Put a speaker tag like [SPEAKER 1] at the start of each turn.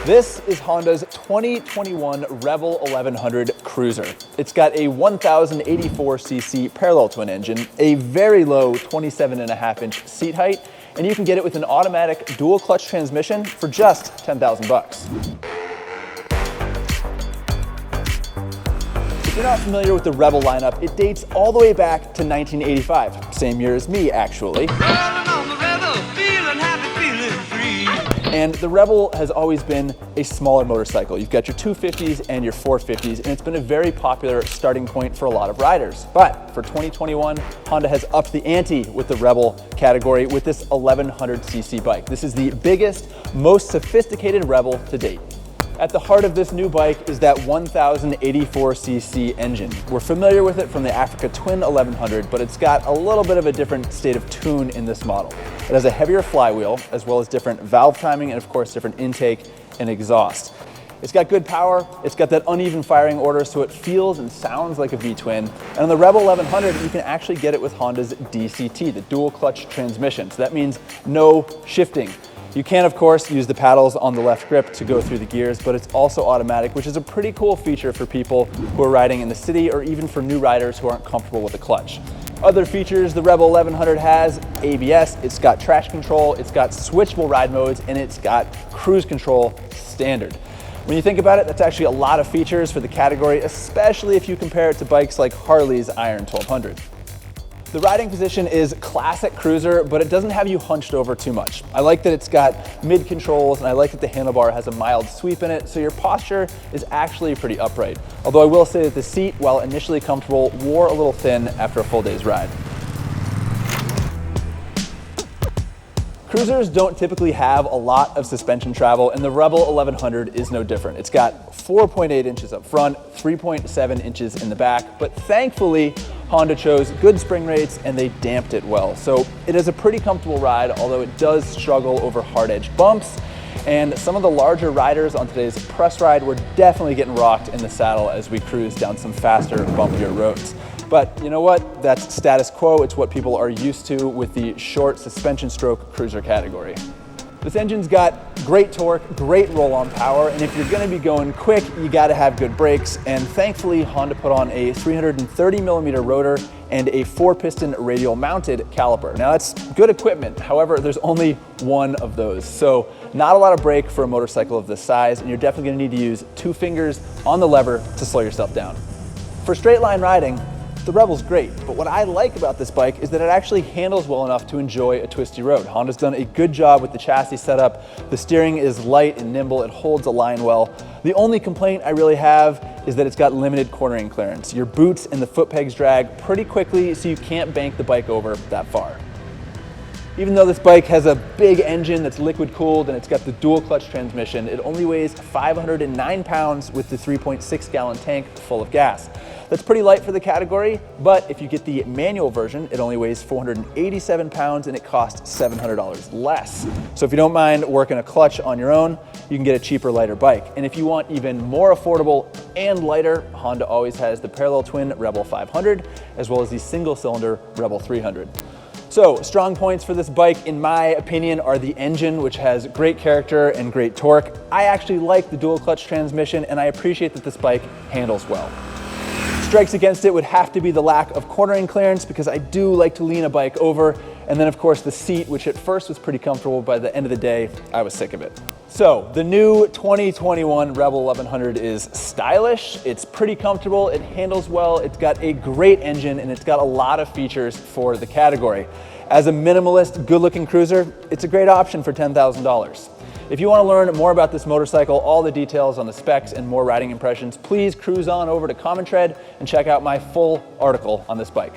[SPEAKER 1] This is Honda's 2021 RevZilla 1100 Cruiser. It's got a 1084cc parallel twin engine, a very low 27.5-inch seat height, and you can get it with an automatic dual clutch transmission for just 10,000 bucks. If you're not familiar with the RevZilla lineup, it dates all the way back to 1985. Same year as me, actually. And the RevZilla has always been a smaller motorcycle. You've got your 250s and your 450s, and it's been a very popular starting point for a lot of riders. But for 2021, Honda has upped the ante with the RevZilla category with this 1100cc bike. This is the biggest, most sophisticated RevZilla to date. At the heart of this new bike is that 1084cc engine. We're familiar with it from the Africa Twin-derived 1100, but it's got a little bit of a different state of tune in this model. It has a heavier flywheel, as well as different valve timing and of course different intake and exhaust. It's got good power, it's got that uneven firing order, so it feels and sounds like a V-twin. And on the RevZilla 1100, you can actually get it with Honda's DCT, the dual clutch transmission. So that means no shifting. You can, of course, use the paddles on the left grip to go through the gears, but it's also automatic, which is a pretty cool feature for people who are riding in the city or even for new riders who aren't comfortable with the clutch. Other features the RevZilla 1100 has: ABS, it's got traction control, it's got switchable ride modes, and it's got cruise control standard. When you think about it, that's actually a lot of features for the category, especially if you compare it to bikes like Harley's Iron 1200. The riding position is classic cruiser, but it doesn't have you hunched over too much. I like that it's got mid controls, and I like that the handlebar has a mild sweep in it, so your posture is actually pretty upright. Although I will say that the seat, while initially comfortable, wore a little thin after a full day's ride. Cruisers don't typically have a lot of suspension travel, and the RevZilla 1100 is no different. It's got 4.8 inches up front, 3.7 inches in the back, but thankfully, Honda chose good spring rates and they damped it well. So it is a pretty comfortable ride, although it does struggle over hard-edged bumps. And some of the larger riders on today's press ride were definitely getting rocked in the saddle as we cruise down some faster, bumpier roads. But you know what? That's status quo. It's what people are used to with the short suspension stroke cruiser category. This engine's got great torque, great roll-on power, and if you're gonna be going quick, you gotta have good brakes. And thankfully, Honda put on a 330mm rotor and a 4-piston radial mounted caliper. Now that's good equipment, however, there's only one of those. So not a lot of brake for a motorcycle of this size, and you're definitely gonna need to use 2 fingers on the lever to slow yourself down. For straight line riding, the RevZilla's great, but what I like about this bike is that it actually handles well enough to enjoy a twisty road. Honda's done a good job with the chassis setup. The steering is light and nimble, it holds a line well. The only complaint I really have is that it's got limited cornering clearance. Your boots and the foot pegs drag pretty quickly, so you can't bank the bike over that far. Even though this bike has a big engine that's liquid cooled and it's got the dual clutch transmission, it only weighs 509 pounds with the 3.6 gallon tank full of gas. That's pretty light for the category, but if you get the manual version, it only weighs 487 pounds and it costs $700 less. So if you don't mind working a clutch on your own, you can get a cheaper, lighter bike. And if you want even more affordable and lighter, Honda always has the parallel twin RevZilla 500, as well as the single cylinder RevZilla 300. So strong points for this bike, in my opinion, are the engine, which has great character and great torque. I actually like the dual clutch transmission, and I appreciate that this bike handles well. Strikes against it would have to be the lack of cornering clearance, because I do like to lean a bike over, and then of course the seat, which at first was pretty comfortable, by the end of the day, I was sick of it. So the new 2021 RevZilla 1100 is stylish, it's pretty comfortable, it handles well, it's got a great engine, and it's got a lot of features for the category. As a minimalist, good-looking cruiser, it's a great option for $10,000. If you want to learn more about this motorcycle, all the details on the specs and more riding impressions, please cruise on over to Common Tread and check out my full article on this bike.